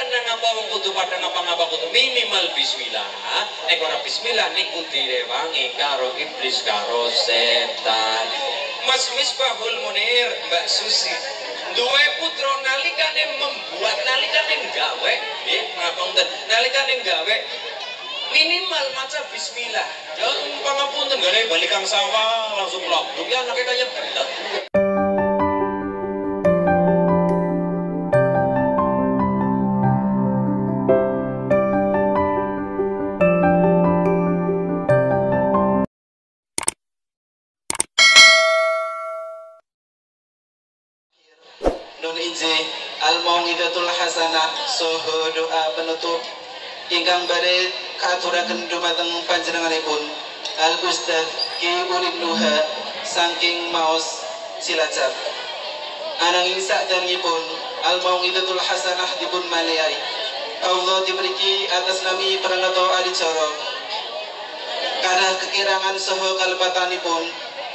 ngapa wong kudu padha ngapa-ngapa kudu minimal bismillah. Nek ora bismillah niku direwangi karo iblis karo setan. Mas Misbahul Munir, Mbak Susi, duwe putra nalikane membuat nalikane gawe, nggih, ngapunten, nalikane gawe minimal maca bismillah. Ya pangapunten gale balik kang sawah langsung mlok. Ya anake kaya belet. Al-Mau'idatul Hasanah soho doa penutup ingkang badhe katuraken dumateng panjenenganipun Al-Ustaz Ki Urip Nuha saking Maos Cilacap. Ananging sakderengipun Al-Mau'idatul Hasanah dipun maliai Allah diberi atas nami Pranoto Adicara kadah kekirangan soho kalepatanipun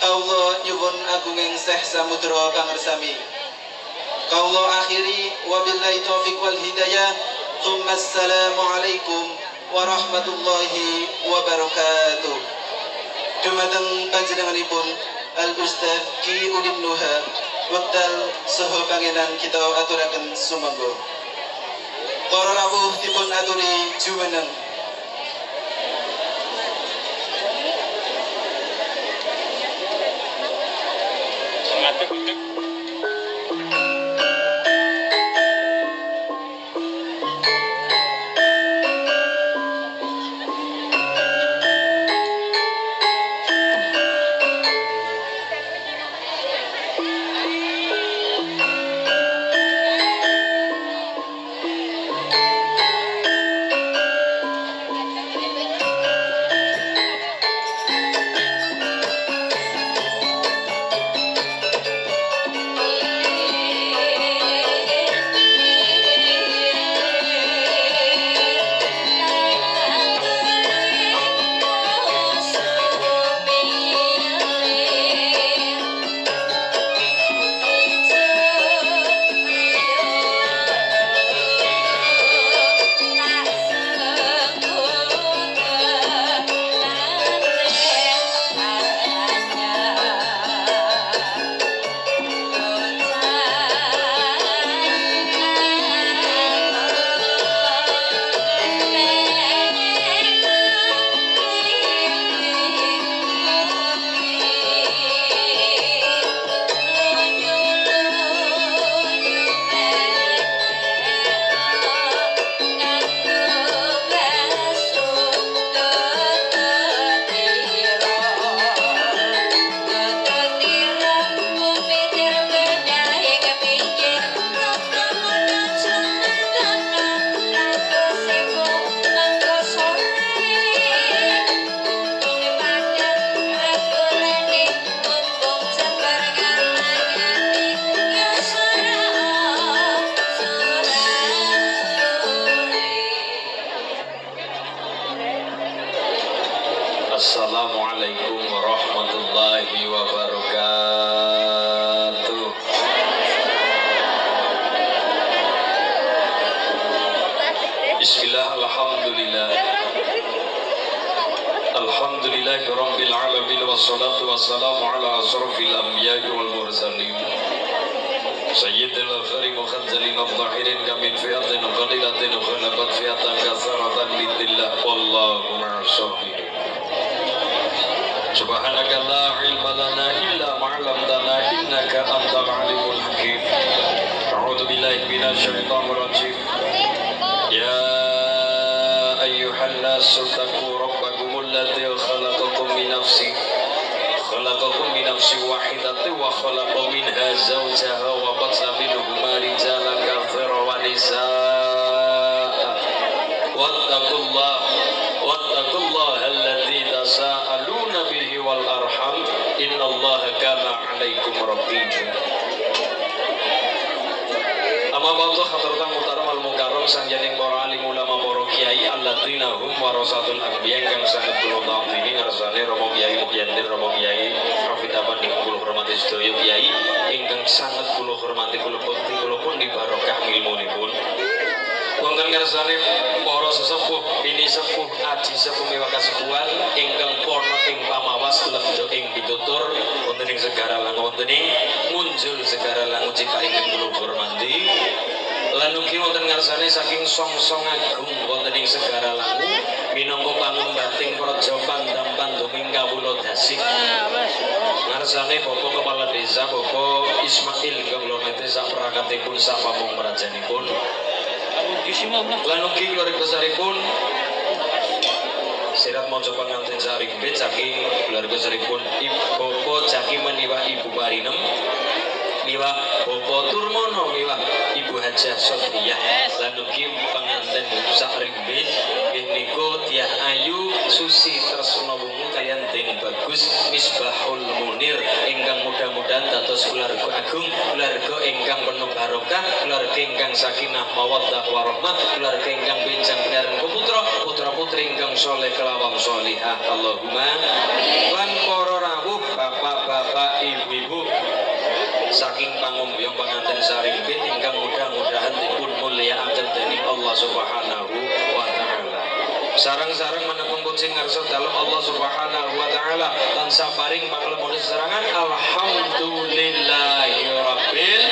Allah nyuwun agunging Syekh Samudra pangersami. Kaulo akhiri wabillahi taufiq wal hidayah. Assalamualaikum warahmatullahi wabarakatuh. Dumateng panjenenganipun Al-Ustaz Ki Urip Nuha wekdal saha pangenan kita aturaken sumangga. Para rawuh dipun aturi jumeneng. Assalamualaikum warahmatullahi wabarakatuh. Bismillah, alhamdulillah. Alhamdulillahi rabbil alamin wassalatu wassalamu ala asrafil anbiya'i wal mursalin. Sayyidil akhirin wa khadzalin al-zahirin kamin fi'atin qalilatin khalabat fi'atan katsaratan bidillah wallahu ma'as-sabirin. Subhanaka la ilma lana illa ma 'allamtana innaka antal alimul hakim. A'udzu billahi minasy syaithanir rajim. Ya ayyuhan nasu taqu rabbakumul ladzi khalaqakum min nafsin wahidatin wa khalaqa minha zawjaha wa batha minhuma rijalan katsiran wa nisaa. Wattaqullaha alladzi tasaaluna bihi wal arham innallaha kana 'alaikum raqiba. Amma ba'du hadratan muhtaram al mukarram sanjaning para alim ulama para kiai alladzina hum warasatul anbiya kang sanget kula tampi ngarsane Romo Kiai Muhyiddin Romo Kiai Rafidaban ing kula hormati sedaya kiai ingkang sanget kula hormati kula pun di barokah ilmunipun. Wonten ngarsane para sesepuh, bini sepuh, aji sepuh miwa kasepuhan ingkang pono ing pamawas lebjo ing pitutur wonten ing segara langu wonten ing munjul segara langu cipta ing kula mandi. Lan ugi wonten ngarsane saking song-song agung wonten ing segara langu minangka pangumbating praja Pandampan Duming Kawula Dasik. Ngarsane Bapak Kepala Desa Bapak Ismail kawula nete sak perakatipun sak pamung prajanipun. Lan ugi keluarga besaripun sirat maca panganten sarimpit saking keluarga besaripun Ibu Bapak Jaki meniwa Ibu Parinem miwah Bapak Turmono miwah Ibu Hajah Sofiyah lan ugi panganten sakrimbit nggih nika Diah Ayu Susi Tresna Wungu kaliyan Den Bagus Misbahul Munir ingkang mudah-mudahan dados keluarga agung, keluarga ingkang penuh barokah, keluarga ingkang sakinah mawaddah warahmah, keluarga ingkang benjang benaran putra putra-putri ingkang saleh kelawang salihah Allahumma lan para rawuh bapak-bapak ibu-ibu saking pangombyong panganten sarimpit ingkang mudah-mudahan dipun mulyakaken dening Allah Subhanahu wa taala. Sarang-sarang menepung kucing ngarsa dalem Allah Subhanahu wa taala tansah paring pangalemune serangan alhamdulillahirabbil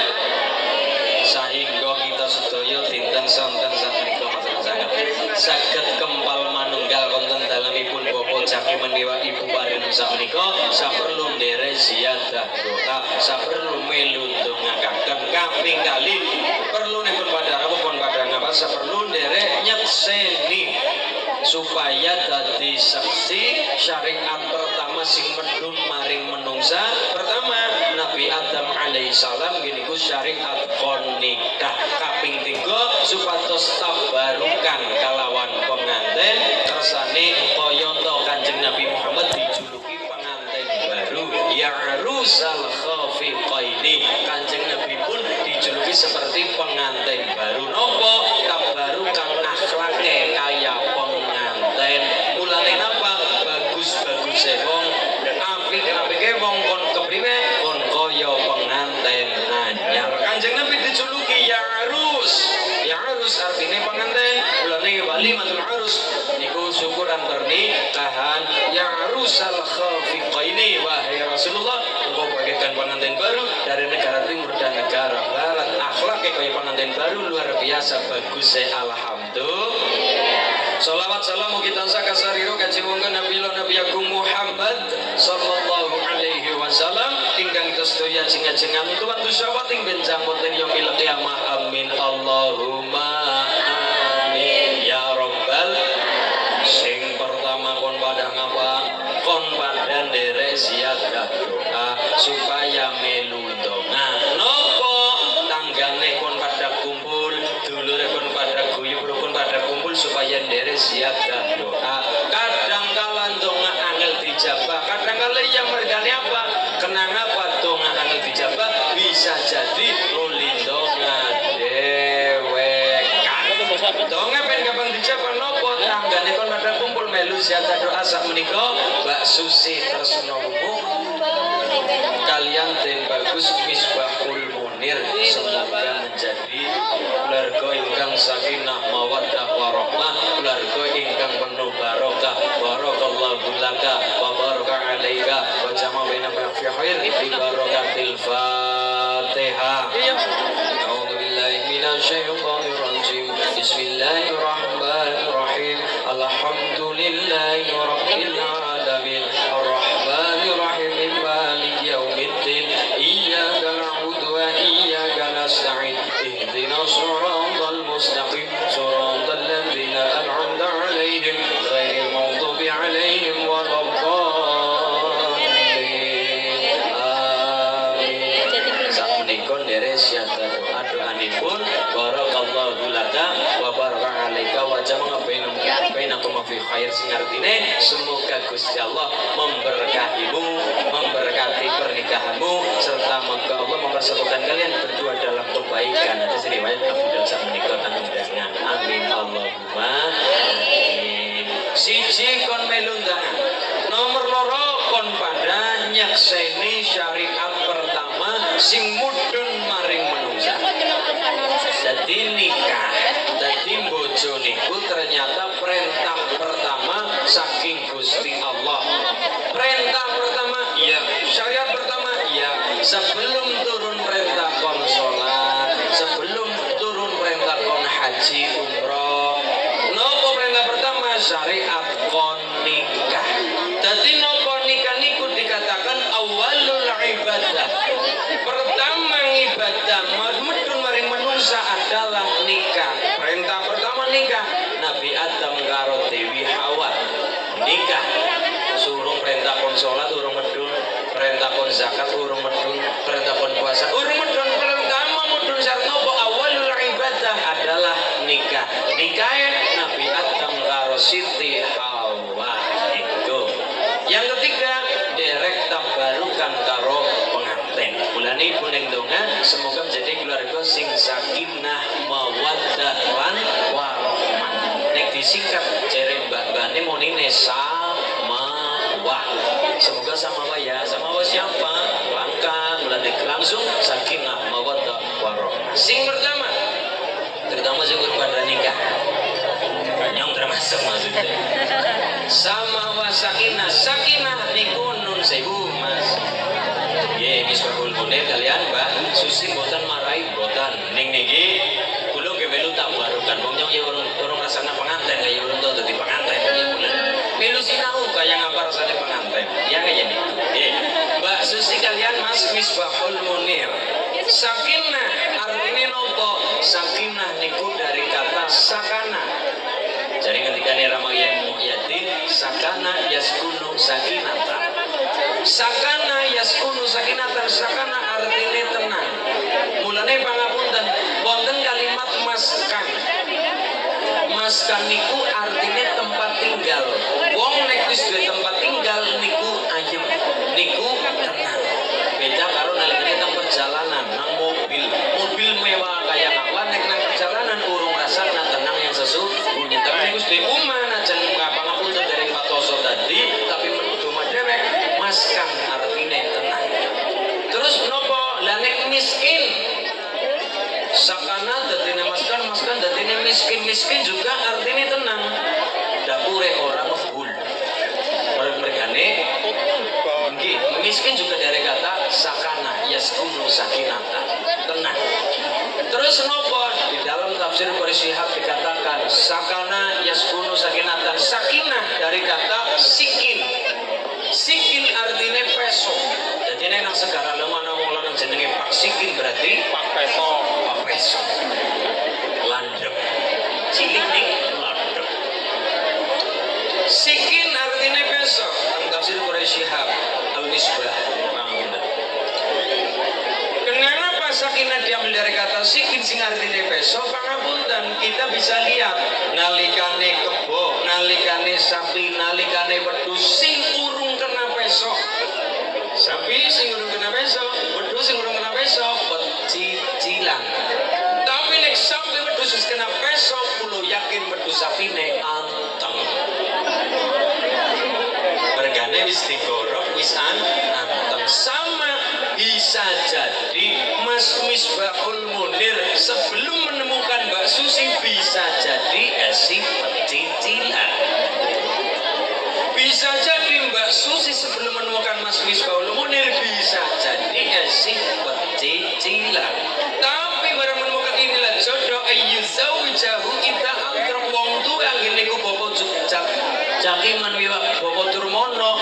sahingga kita sedaya dinten santen sapunika sangat saged kempal manunggal wonten dalemipun Bapak Jaki meniwa Ibu Parinem sakmenika saperlu nderek ziyadah doa saperlu melu ndongakaken kaping kali perlu nepun pada rawuh pun pada ngapa saperlu nderek nyekseni supaya dadi saksi syariat pertama sing medun maring menungsa. Pertama Nabi Adam alaihissalam gini ku syariat kon nikah. Kaping 3 supados tabarukan kalawan penganten kersane kayata Kanjeng Nabi Muhammad dijuluki penganten baru ya arusal khafiqaini. Kanjeng Nabi pun dijuluki seperti penganten baru nopo tabarukan akhlake kaya penganten. Mulane napa bagus-bagus wong apik-apike wong kon kepriwe kon kaya penganten anyar. Kanjeng Nabi dijuluki ya arus artine penganten. Mulane walimatul arus niku syukuran pernikahan ya arusal khafiqaini. Wahai Rasulullah engkau bagaikan penganten baru dari negara timur dan negara barat, akhlaknya kaya penganten baru luar biasa bagus. Alhamdulillah. Salawat salam mugi tansah kasariro kanjeng Nabi Agung Muhammad sallallahu alaihi wasallam ingkang kita sedaya ajeng-ajengan tuwan syawat ing benjang wonten yaumil qiyamah. Amin Allahumma amin ya rabbal. Sing pertama kon pada ngapa? Kon pada nderek ziyadah doa supaya melu donga. Nopo tanggane kon pada kumpul, dulure kon pada guyub rukun pada kumpul supaya nderek ziyadah doa. Kadang kala donga angel dijabah, kadang kala yang mergane apa? Kenang apa donga angel dijabah? Bisa jadi nuli donga dewekan. Donga pen kapan dijabah nopo? Tanggane kon pada kumpul melu ziyadah doa sak menika Mbak Susi Tresna Wungu kalian Den Bagus Misbahul Munir semoga menjadi keluarga ingkang sakinah mawaddah warahmah, keluarga ingkang penuh barokah. Barakallahu laka wa baraka alaika wa jama'a bainana fi khair bi barakatil Fatihah. A'udzu billahi minasy syaithanir rajim. Bismillahirrahmanirrahim. Alhamdulillahi rabbil alamin. Arrahmanir rahim. Maliki yaumiddin. Iyyaka na'budu wa iyyaka nasta'in. Ihdinas siratal mustaqim. Siratal ladzina an'amta 'alaihim ghairil maghdubi 'alaihim waladdallin. Amin. Sapunika nderek syahadat doanipun barakallahu laka wa baraka alaika wa jama'a bainakum fi khair sing artine semoga Gusti Allah memberkahimu, memberkati pernikahanmu serta moga Allah mempersatukan kalian berdua dalam kebaikan. Ada riwayat Abu Daud sak menika undangan. Amin Allahumma amin. Siji kon melundangan. Nomor loro kon pada nyakseni syariat pertama sing mudhun maring manungsa. Dadi nikah, dadi bojo bojo niku ternyata perintah pertama saking Gusti Allah. Perintah pertama, ya. Syariat pertama, ya. Sebelum turun perintah kon sholat, sebelum turun perintah kon haji umroh, nopo perintah pertama syariat kon nikah. Jadi nopo nikah niku dikatakan awalul ibadah. Pertama ibadah medun maring manusia adalah nikah. Perintah pertama nikah. Nabi Adam karo Dewi Hawa nikah. Suruh perintah kon sholat urung medun, perintah kon zakat urung medun, perintah kon puasa urung medun. Pertama medun syarat nopo awalul ibadah adalah nikah. Nikahnya Nabi Adam karo Siti Hawa itu. Yang ketiga derek tabarukan karo pengantin. Bulan ini kuning donga semoga menjadi keluarga sing sakinah mawaddah lan warahmah. Nek disingkat jere mbak-mbane monine semoga sama ya, sama siapa? Langkah, melalui langsung sakinah mawaddah warahmah. Sing pertama, terutama sing pada nikah. Yang termasuk maksudnya. Sama wa sakinah niku nun sewu Mas. Nggih, misbahul munir kalian Mbak Susi mboten marahi mboten. Ning niki kula nggih melu tak barukan wong yo urung rasane penganten kaya urung tau dadi penganten iki kula. Melu sinau kaya ngapa rasane penganten. Ya kaya niku. Nggih. Mbak Susi kalian Mas Misbahul Munir. Sakinah artinya nopo? Sakinah niku dari kata sakana. Jadi ketika ini Ramayana Mu'yadin sakana yaskunu sakinata. Sakana yaskunu sakinata. Sakana artinya tenang. Mulane pangapunten wonten kalimat maskan. Maskan niku artinya tempat tinggal. Wong nek wis duwe tempat tinggal niku ayem, niku tenang. Beda karo nalikane teng perjalanan nang mobil. Mobil mewah kaya apa nek nang perjalanan urung rasa tenang yang sesungguhnya. Tapi wis duwe omah najan pangapunten dereng patoso tadi tapi cuma derek maskan artinya tenang. Terus nopo? Lah nek miskin sakana dadine maskan dadine miskin juga artinya tenang. Dapure orang ngebul. Mergane nggih miskin juga dari kata sakana yaskunu sakinata, tenang. Terus nopo? Di dalam tafsir Qori Shihab dikatakan sakana yaskunu sakinatan. Sakinah dari kata sikin. Sikin artinya peso. Jadi ini nang segara lemana wong lanang jenenge Pak Sikin berarti Pak Peso. Pak Peso. Landep. Cilik ning landep. Sikin artinya peso. Dalam tafsir Qori Shihab Al-Misbah. Kenapa sakinah diambil dari kata sikin sing artinya peso? Pangapunten kita bisa lihat nalikane kebo, nalikane sapi, nalikane wedhus sing urung kena peso. Sapi sing urung kena peso, wedhus sing urung kena peso, pecicilan. Tapi nek sapi wedhus wis kena peso, kulo yakin wedhus sapine anteng. Regane wis digorok wis anteng. Sama bisa jadi Mas Misbahul Munir sebelum menemukan Mbak Susi bisa jadi esi pecicilan. Bisa jadi Mbak Susi sebelum menemukan Mas Misbahul Munir bisa jadi esi pecicilan. Tapi barang menemukan inilah jodoh ayyuzawijahu ita antrok wong tua ngene ku bapak cakiman wiwak bapak turmono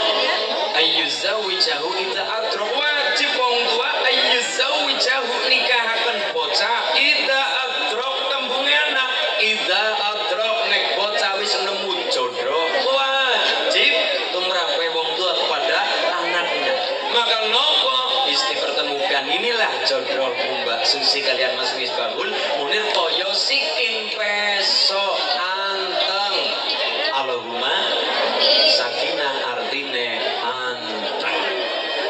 ayyuzawijahu ita antrok wajib wong tua ayyuzawijahu nikahaken bocah ida adrok tembunge anak ida adrok nek bocah wis nemu jodoh wajib tumrape wong tua kepada anaknya. Maka nopo wis dipertemukan inilah jodoh Mbak Susi kalian Mas Misbahul Munir toyo sikin peso anteng. Allahumma sakinah artine anteng.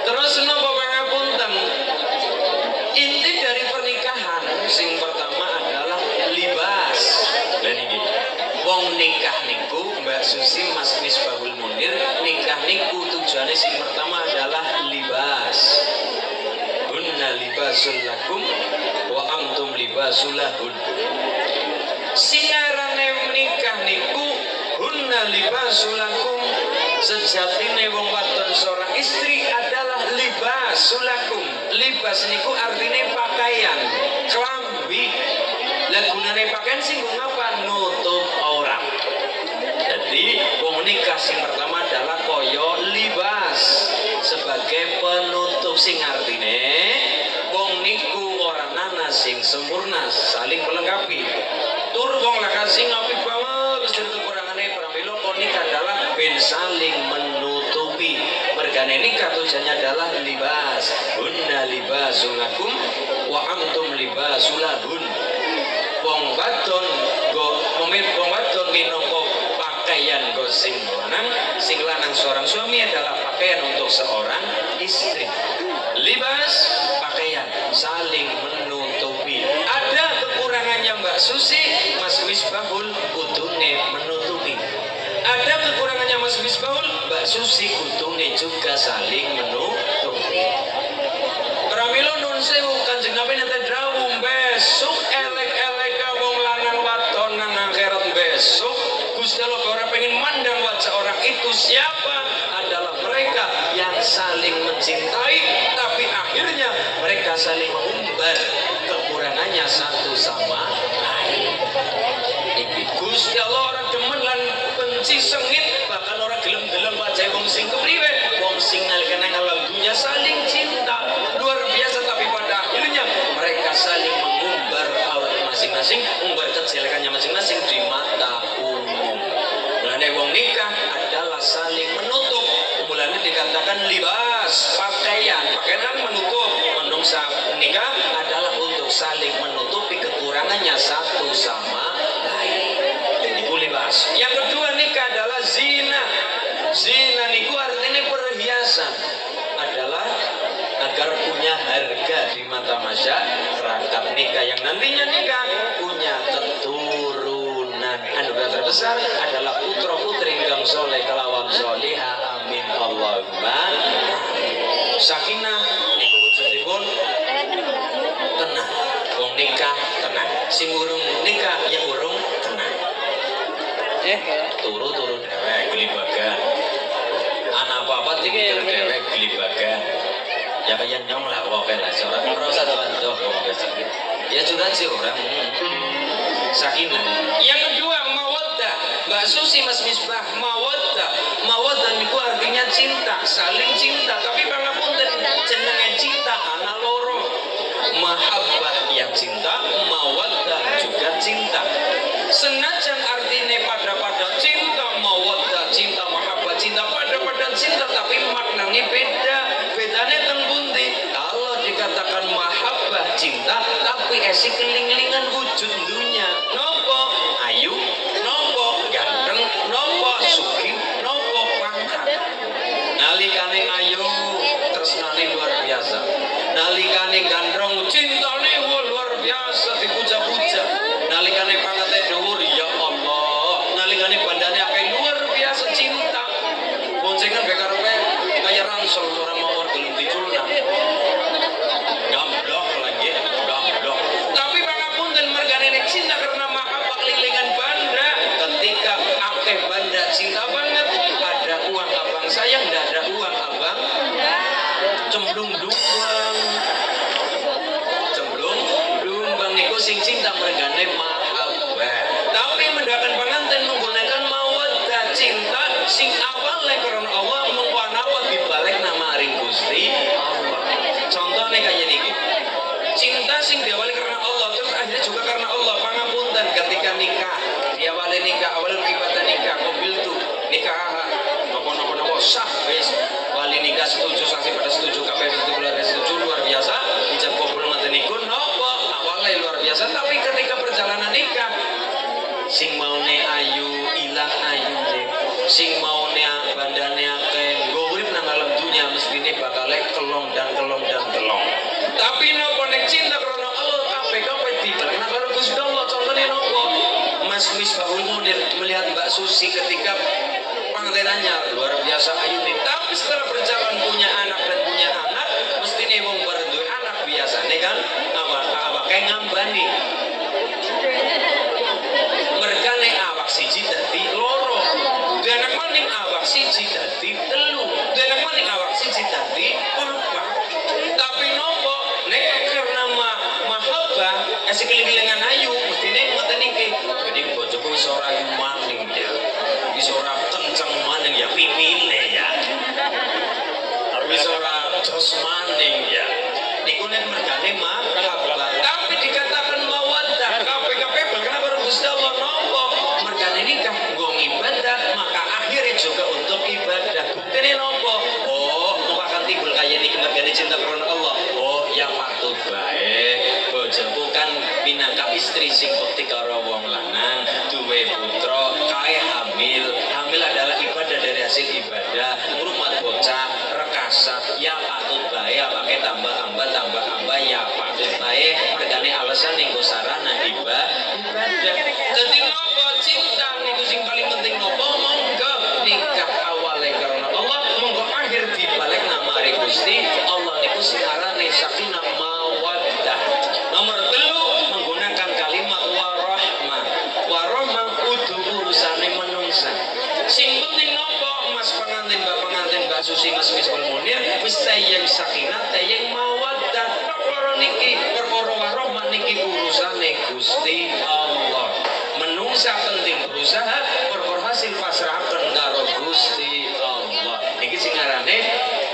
Terus nopo pangapunten? Inti dari pernikahan sing pertama adalah libas. Dan ini wong nikah niku Mbak Susi Mas Misbahul Munir nikah niku tujuannya sing pertama adalah libas. Hunna libasul lakum wa antum libasul lahun. Singarane libasulakum, sejatine wong wadon seorang istri adalah libasulakum. Libas niku artine pakaian, klambi. Lah gunane pakaian sing ngapa? Nutup aurat. Jadi wong nikah sing pertama adalah koyo libas sebagai penutup, sing artine wong niku ora ana sing sempurna, saling melengkapi. Tur wong laka sing apik banget wis kekurangane pramila nikah adalah ben saling menutupi. Mergane nikah tujuannya adalah libas. Hunna libasul lakum wa antum libasul lahun. Wong wadon go wong wadon minangka pakaian go sing lanang seorang suami adalah pakaian untuk seorang istri. Libas pakaian saling menutupi. Ada kekurangannya Mbak Susi, Mas Misbahul kudune menutupi. Ada kekurangannya Mas Misbahul, Mbak Susi kudune juga saling menutupi. Pramila nun sewu Kanjeng Nabi nate dawuh besok elek-elek wong lanang wadon nang akhirat besok Gusti Allah ora pengen mandang wajah orang itu siapa? Adalah mereka yang saling mencintai tapi akhirnya mereka saling mengumbar kekurangannya satu sama lain. Iki Gusti Allah ora demen lan benci sengit, bahkan ora gelem-gelem wajah wong sing kepriwe, wong sing nalika alam dunia saling cinta luar biasa tapi pada akhirnya mereka saling mengumbar aurat masing-masing, umbar kejelekannya masing-masing di mata umum. Mulane wong nikah adalah saling menutup. Mulane dikatakan libas, pakaian menutup. Menungsa nikah adalah untuk saling menutupi kekurangannya satu sama lain. Itu libas. Yang kedua nikah adalah zina. Zina niku artinya perhiasan, adalah agar punya harga di mata masyarakat. Nikah yang nantinya nikah punya keturunan. Anugerah terbesar adalah putra putri ingkang soleh kelawan soliha. Amin Allahumma. Sakinah niku wujudipun tenang. Wong nikah tenang. Sing urung nikah ya urung tenang. Turu-turu dhewek gelibagan. Anak apa-apa dipikir dhewek gelibagan. Ya kayak nyong lah wae lah ora usah tuanto ya curhat sih orang. Sakinah. Yang kedua mawaddah. Mbak Susi Mas Misbah, mawaddah niku artinya cinta, saling cinta. Tapi pangapunten jenenge cinta ana loro. Mahabbah yang cinta, mawaddah juga cinta. Senajan artine pada cinta mawaddah, cinta mahabbah, cinta pada cinta, tapi maknanya beda. Bedanya teng pundi? Kalau dikatakan mahabbah cinta, tapi esi keling-kelingan wujud dunia. Nopo ayu, nopo ganteng, nopo sugih, nopo pangkat. Nalikane ayu tresnane luar biasa. Nalikane gandrong cintane luar biasa dipuja-puja. Nalikane pangkate dhuwur ya Allah. Nalikane bandane akeh luar biasa cinta. Boncengan bekarepe kaya ransel ora mau gelem diculna. Gamblok lagi, gamblok. Tapi pangapunten mergane nek cinta karena mahabbah kelilingan banda. Ketika akeh banda cinta banget, ada uang abang sayang, ndak ada uang abang cemplung dumbang. Cemplung dumbang niku sing cinta mergane mahabbah. Tapi mendakan pengantin menggunakan mawaddah cinta sing awale karena Allah mengwanawa dibalik nama ring Gusti Allah. Contohnya kayak niki. Cinta sing diawali karena Allah terus akhirnya juga karena Allah. Pangapunten ketika nikah, diawali nikah, awal ibadah nikah, mobil tuh nikah nopo sah wis. Wali nikah setuju, saksi pada setuju, KPR setuju luar biasa. Ijab kabul ngoten niku nopo awalnya luar biasa, tapi ketika perjalanan nikah sing maune ayu ilang ayu deh. Sing maune bandane akeh nggo urip nang alam dunia mestine bakal kelong dan kelong. Tapi nopo nek cinta karena Allah kabeh dibalik nang karo Gusti Allah. Contohnya nopo? Mas Misbahul Munir melihat Mbak Susi ketika pengantinannya luar biasa ayu nih. Tapi setelah berjalan punya anak mestine wong berduwe anak biasane kan awak kayak ngambani. Mergane awak siji dadi loro. Anak cinta niku sing paling penting nopo? Monggo nikah awale karena Allah, monggo akhir dibalik namari Gusti Allah niku sing arane sakinah mawaddah. Nomor 3 menggunakan kalimat warahmah. Warahmah kudu urusane manungsa. Sing penting nopo? Mas pengantin Mbak Susi Mas Misbahul Munir wis tayang sakinah tayang mawaddah. Perkara niki perkara warahmah niki urusane Gusti Allah. Menungsa penting berusaha perkara hasil pasrahaken karo Gusti Allah. Niki sing arane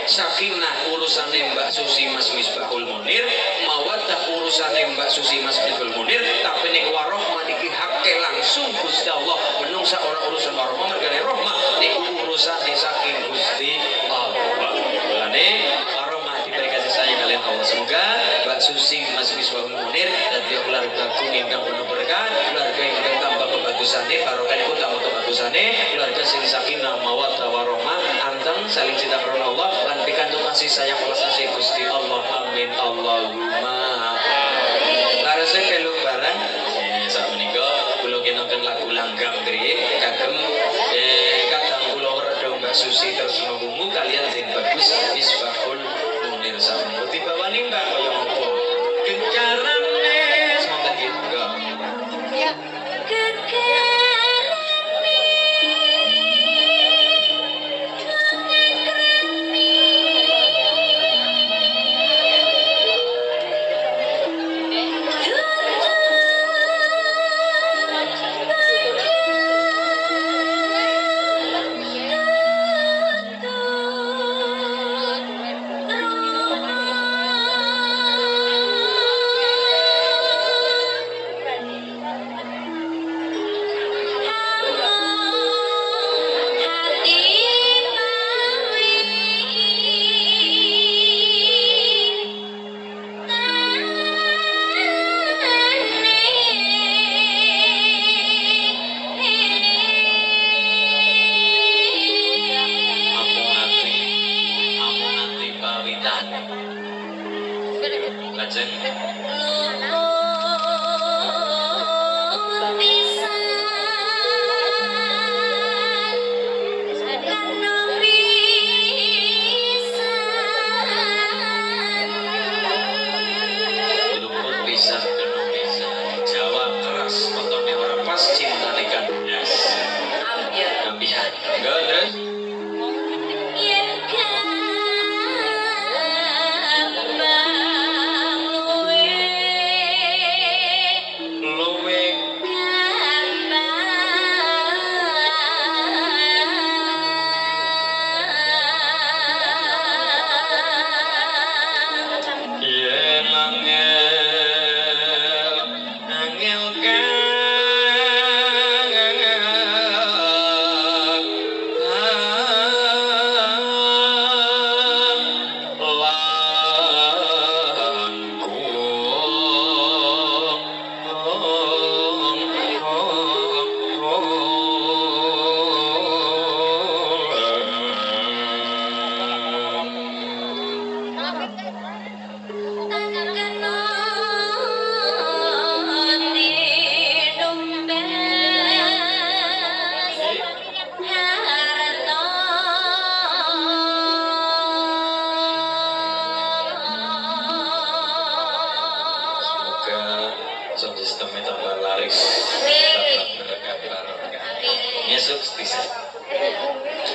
sakinah urusane Mbak Susi Mas Misbahul Munir, mawaddah urusane Mbak Susi Mas Misbahul Munir, tapi nek warahmah niki hakke langsung Gusti Allah. Menungsa ora urusan warahmah mergane rahmah niku urusane saking Gusti Allah. Lane warahmah diberi kasih sayang kalian Allah. Semoga Mbak Susi Mas Misbahul Munir dadi keluarga ingkang penuh berkah, keluarga ingkang tambah kebagusane, barokah niku tambah kebagusane, keluarga sing sakinah mawaddah warahmah, anteng saling cinta karena Allah lan pikantuk kasih sayang welas asih Gusti Allah. Amin Allahumma. Larase peluk bareng sak menika kula kenoken lagu langgam griye kagem kadang kula werdo Mbak Susi Tresno Wungu kalian sing bagus Misbahul Munir sak menika dibawani Mbak kaya apa kencarane semoga gitu. Ya.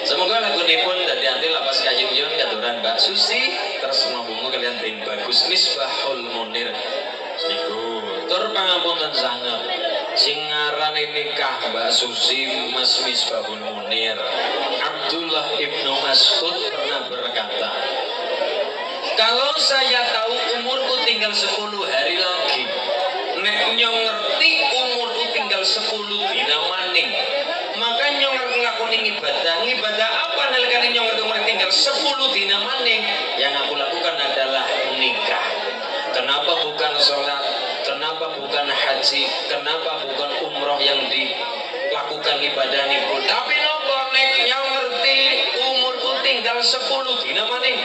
Semoga lagu ini pun dari anti lapas Kayung Yun katuran Mbak Susi Tresno Wungu kalian tim bagus Misbahul Munir niku tur pangapunten sanget sing ngarane nikah Mbak Susi Mas Misbahul Munir. Abdullah Ibnu Mas'ud pernah berkata, kalau saya tahu umurku tinggal 10 hari lagi, nek nyong ngerti umurku tinggal 10 dina maning, maka nyong ngakoni ibadah apa nalekane nyong ngerti umur tinggal 10 dina maning, yang aku lakukan adalah nikah. Kenapa bukan sholat, kenapa bukan haji, kenapa bukan umroh yang dilakukan ibadah niku, tapi nopo nek nyong ngerti umurku tinggal 10 dina maning,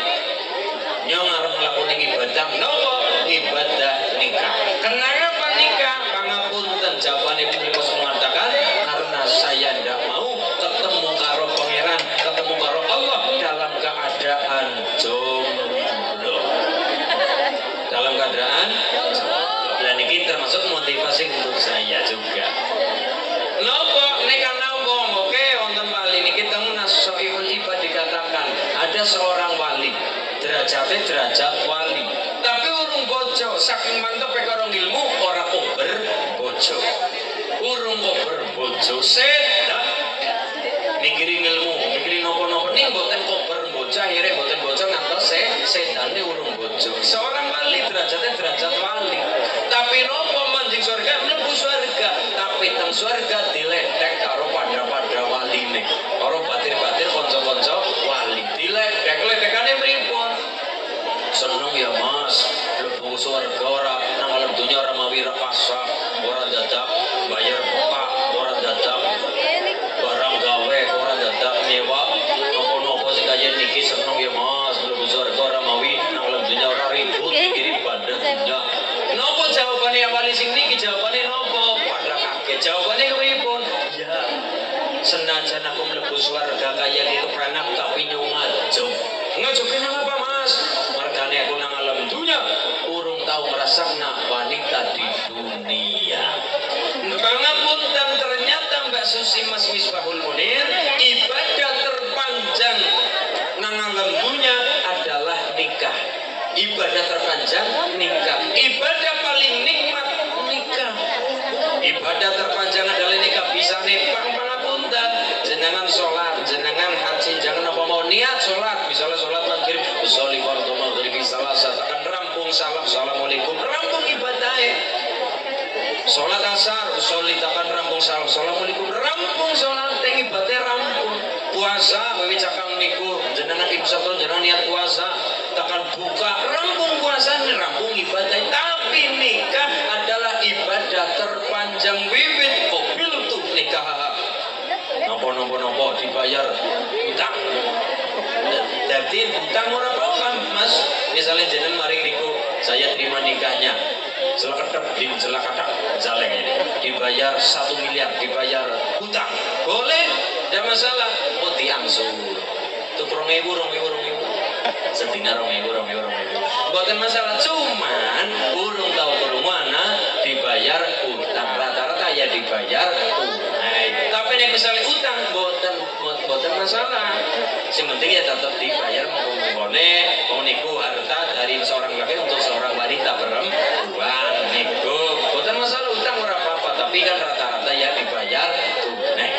nyong arep nglakoni ibadah nopo? Ibadah nikah. Kenapa nikah? Pangapunten jawabane Ibnu Mas'ud mengatakan karena juga. Nopo nikah nopo oke wonten wali niki teng Nasoihul Ibad dikatakan ada seorang wali derajatnya derajat wali tapi urung bojo saking mantep karo ilmu ora kober bojo urung kober bojo sedan mikirin ilmu mikirin nopo-nopo ning mboten kober bojo akhirnya mboten bojo ngantos sedane urung bojo seorang wali derajatnya derajat wali tapi nopo manjing surga mlebu surga tapi teng surga diledek karo padha-padha waline karo batir-batir kanca-kanca wali diledek ledekane pripun seneng ya mas mlebu surga ora nang alam dunya ora mawi rekasa ora dadak bayar pak ora dadak barang gawe ora dadak nyewa nopo-nopo sing kaya niki seneng ya mas mlebu surga ora mawi nang alam dunya ora ribut mikir ibadah dunya nopo jawabane wali sing niki jawabane nopo padha kaget jawabane kepripun ya senajan aku mlebu surga kaya gitu pranak tapi nyungajo ngajoke nang apa mas margane aku nang alam dunya urung tahu ngrasakna wanita di dunia pangapunten ternyata Mbak Susi Mas Misbahul Munir ibadah terpanjang nang alam dunya adalah nikah ibadah terpanjang nikah ibadah paling nikmat nikah ibadah terpanjang adalah nikah bisa nih pangapunten jenengan sholat jenengan haji jangan apa mau niat sholat misalnya sholat maghrib sholli fardhu maghrib salah tekan rampung salam assalamualaikum rampung ibadahnya sholat asar sholli tekan rampung salam assalamualaikum rampung sholat teng ibadah rampung puasa wiwit cakang niku jenengan imsak jenengan niat puasa tekan buka rampung puasa rampung ibadah tapi nikah adalah ibadah terpanjang wiwit kobil tuh nikah nopo dibayar utang jadi utang ora apa mas misalnya jenengan maring niku saya terima nikahnya selakadap di selakadap jaleng ini dibayar 1 miliar dibayar utang boleh tidak masalah oh diangsur itu 2.000 sedina 2.000 bukan masalah bukan urung tahu kurung mana dibayar utang rata-rata ya dibayar tunai tapi nek misalnya utang boten masalah sing penting ya tetap dibayar mengkone niku harta dari seorang laki untuk seorang wanita perempuan niku boten masalah utang ora apa-apa tapi kan rata-rata ya dibayar tunai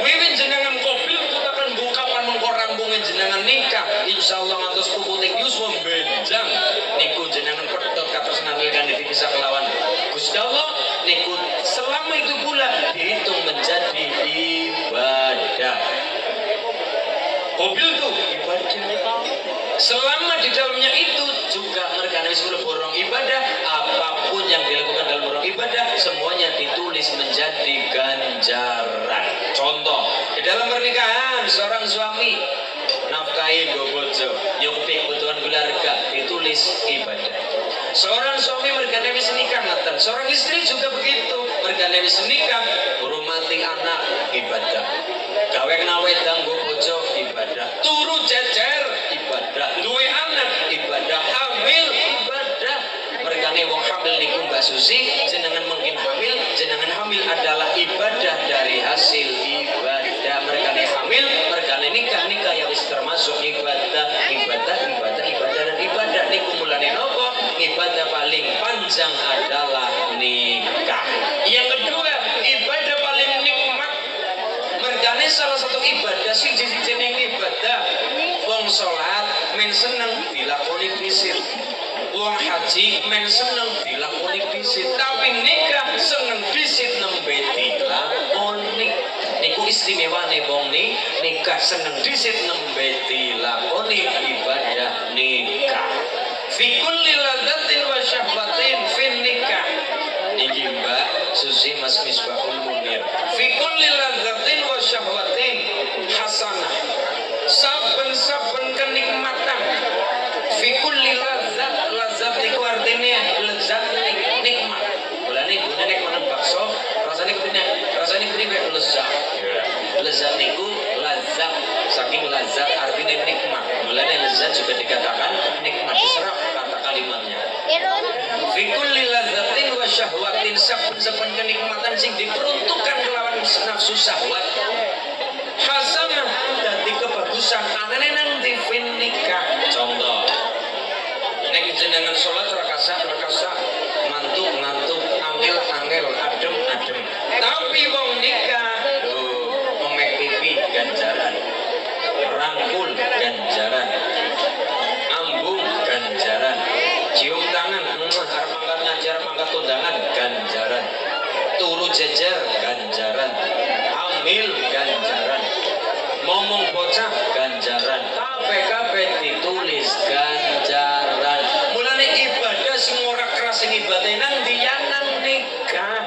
wiwit jenengan kopil akan buka panungkorang bunga jenengan nikah insyaallah ngantos puputing yuswa benjang niku jenengan pedot kados nanggilkan dipisah kelawan Gusti Allah niku selama itu pula dihitung menjadi ibadah mobil itu ibadah selama di dalamnya itu juga mereka sebelum borong ibadah apapun yang dilakukan dalam borong ibadah semuanya ditulis menjadi ganjaran contoh di dalam pernikahan seorang suami nafkahi bojo nyukupi kebutuhan keluarga ditulis ibadah seorang suami mereka wis nikah ngeten seorang istri juga begitu mereka wis nikah hormati anak ibadah gawe nawedang bojo ibadah turu jejer ibadah duwe anak ibadah hamil ibadah mereka wong hamil niku Mbak Susi jenengan mungkin hamil jenengan hamil adalah ibadah dari hasil ibadah mereka hamil mereka nikah ya wis termasuk ibadah dan ibadah niku mulane nopo ibadah paling panjang adalah nikah yang kedua ibadah paling nikmat mergane salah satu ibadah siji-sijine ibadah wong salat men seneng dilakoni pisit wong haji men seneng dilakoni pisit tapi nikah seneng pisit nembe dilakoni niku istimewane wong nikah seneng pisit nembe dilakoni ibadah nikah fi kulli ladzatin wa syahwatin fin nikah niki Mbak Susi Mas Misbahul Munir fi kulli ladzatin wa syahwatin hasanah saben-saben kenikmatan fi kulli ladzat niku artinya lezat nikmat mulane gune nek mangan bakso rasane kepene lezat niku lazat saking lazat artinya nikmat mulane lezat juga dikatakan nikmat diserap kata kalimatnya fi kulli ladzatin wa syahwatin saben kenikmatan sing diperuntukkan kelawan nafsu syahwat. Hasanah dadi kebagusan anane nang divin nikah. Contoh, nek jenengan salat rakasa ngantuk, angel, adem. Tapi wong nikah, wong mek pipi ganjaran, rangkul ganjaran, ambung ganjaran, cium tangan, arep mangkat ngajar, mangkat kondangan ganjaran, turu jejer ganjaran, hamil ganjaran, momong bocah ganjaran, kabeh ditulis ganjaran. Mulane ibadah sing ora keras sing ibadah nang diyanang nikah.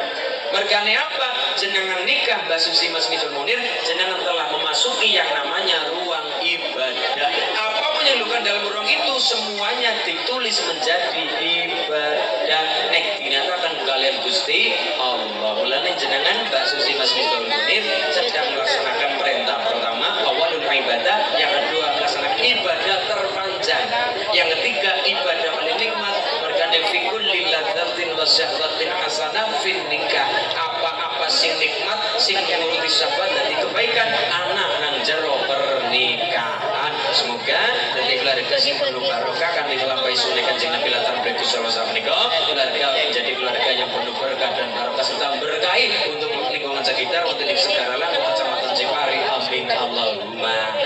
Mergane apa? Jenengan nikah Mbak Susi Mas Midul Munir, jenengan telah memasuki yang namanya ruang ibadah. Apapun yang dilakukan dalam ruang itu semuanya ditulis menjadi ibadah. Nek dinyatakan kalian Gusti Allah. Mulane jenengan Mbak Susi Mas Midul Munir sedang melaksanakan perintah pertama awalul ibadah, yang kedua melaksanakan ibadah terpanjang, yang ketiga ibadah paling nikmat. Mergane fi kulli ladzatin wa syahwatin hasanah fin nikah. Apa-apa sing nikmat sing nuruti syahwat dadi kebaikan anak nang jero pernikahan. Semoga dadi keluarga sing penuh barokah kan dilampahi sunah Kanjeng Nabi latar belakang sallallahu alaihi wasallam. Keluarga menjadi keluarga yang penuh berkah dan barokah serta berkahi untuk lingkungan sekitar, untuk di segala kecamatan Cipari. Amin Allahumma.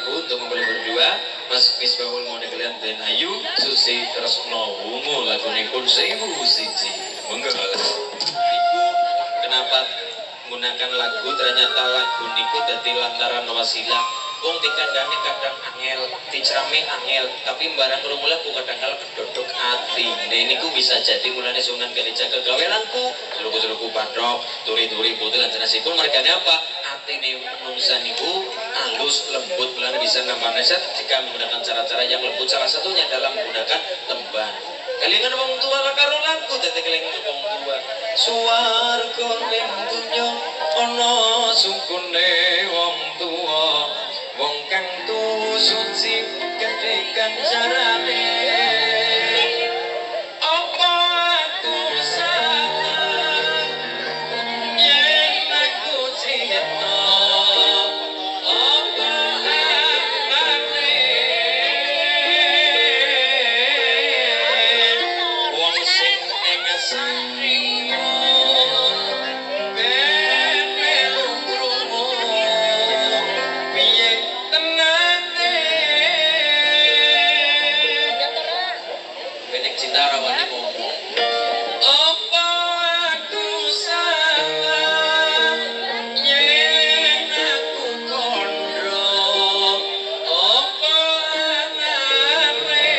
Untuk membeli berdua Mas Misbahul mau kalian dan Ayu Susi Tresno Wungu lagu pun 1000 siji monggo. Iku kenapa menggunakan lagu, ternyata lagu niku dadi lantaran wasilah wong dikandani kadang angel, dicrame angel, tapi barang krungu lagu kadang kala kedodok ati. Niku bisa jadi mulane Sunan Kalijaga kegawelanku, seluku-seluku patrok, turi-turi putih lan jenisipun mergane apa? Atine menungsa niku halus lembut, mulane bisa nambah nasihat jika menggunakan cara-cara yang lembut, salah satunya dalam menggunakan temban. Kelingan wong tua lah karo lagu dadi kelingan wong tua. Suwarga ning dunya ana sukune wong tua. Wong kang tuwa suci gedhe ganjarane. Apa aku salah yen aku cinta? Apa anane wong sing ing satriya melu krungu piye tenane benek cinta rawani ngomong apa aku salah yen aku kondro apa anane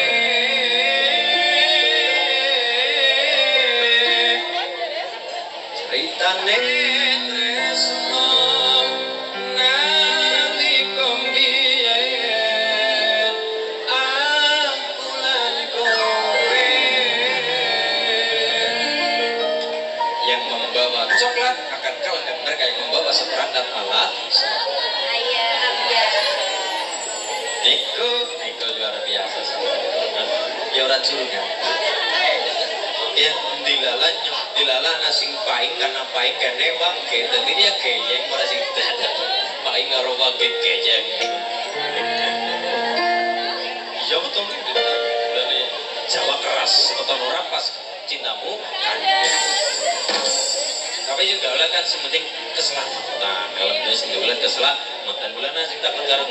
ceritane tresno nalika mbiyen aku lan kowe yang membawa coklat akan kalah dengan mereka yang membawa seperangkat alat Niku luar biasa ya ora juga ya dilala nasi paing karena paing kene wangke dadi dia keyeng ora sing dadak paing karo wangke keyeng ya betul Jawa keras atau norapas cintamu kandas. Tapi juga oleh kan sementing keselamatan. Kalau dia sendiri keselamatan bulan nasi tak perkara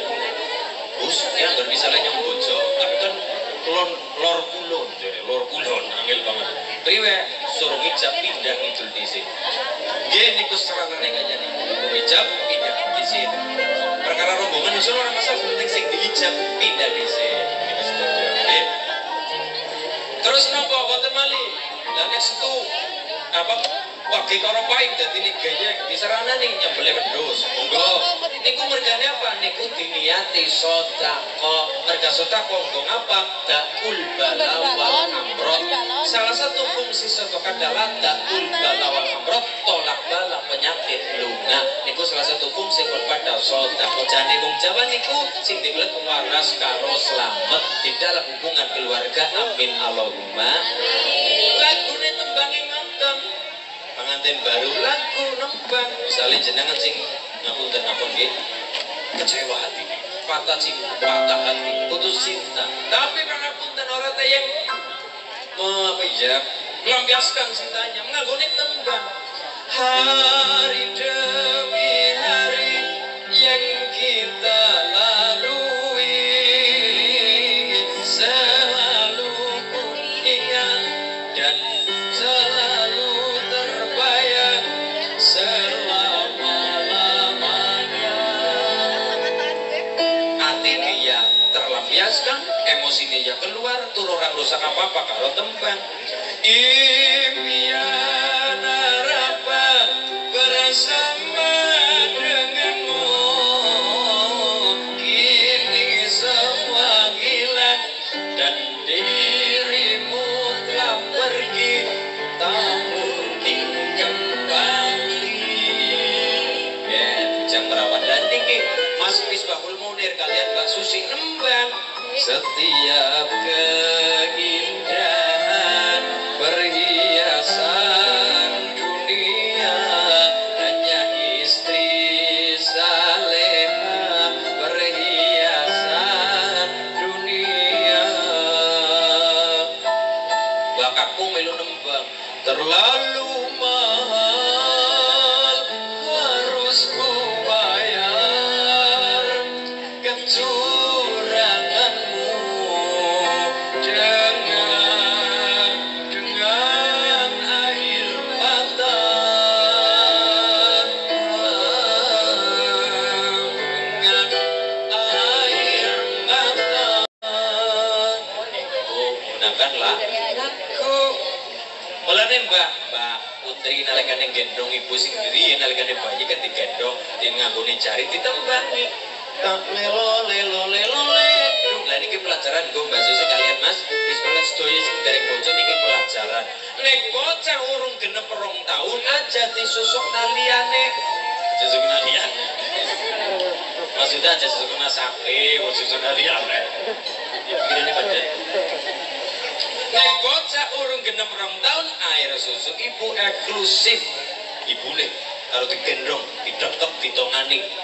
bus yang nggak bisa lain yang bojo, tapi kan lor kulon angel banget. Priwe suruh hijab pindah ngidul di sini. Dia nikus serangan yang aja nih. Hijab pindah di sini. Perkara rombongan usul orang masalah penting sing dihijab pindah di sini. Terus nopo boten mali. Dan next itu apa? Wagi karo paing dadi ning gaya diserana ning nyembelih wedhus. Monggo. Niku mergane apa? Niku diniati sedekah. Merga sedekah nggo ngapa? Dakul bala wal amrot. Salah satu fungsi sedekah adalah dakul bala wal amrot, tolak bala penyakit lunga. Niku salah satu fungsi daripada sedekah. Jane wong Jawa niku sing digelet waras karo slamet di dalam hubungan keluarga. Amin Allahumma. Lagune tembange ngoten. Pengantin baru lagu nembang misalnya jenengan sing ngapunten nggih kecewa hati patah cinta patah hati putus cinta tapi pangapunten ora tayang apa ya melampiaskan cintanya menganggone tembang hari demi hari yang kita lalui selalu ku ingat dan selalu terbayang selama-lamanya. Hatinya ya terlampiaskan, emosinya ya keluar, turun orang rusak apa-apa kalau tembang. Impian harapan bersama denganmu, kini semua hilang dan dirimu telah pergi. Tak mungkin kembali. Ya, jam merawat dan tinggi. Mas Misbahul Munir kalian Mbak Susi nembang. Setiap keindahan perhiasan dunia hanya istri saleha perhiasan dunia. Bakatku melu nembang terlalu mahal harus ku bayar kecuranganmu dengan air mata dengan air mata. Oh, gunakanlah aku. Mulane Mbak Putri nalikane gendong ibu sing diri nalikane bayi kan digendong dinganggone jari ditembangi. Tak lelo lelo lelo lelo. Lah niki pelajaran nggo Mbak Susi kalian Mas. Wis banget sedaya sing dereng bojo niki pelajaran. Nek bocah urung genep 2 tahun aja disusuk naliane. Susuk naliane. Maksudnya aja susuk sapi, susuk naliane. Ini pada nek bocah urung genep 2 tahun air susu ibu eksklusif ibune kalau digendong didekep ditongani.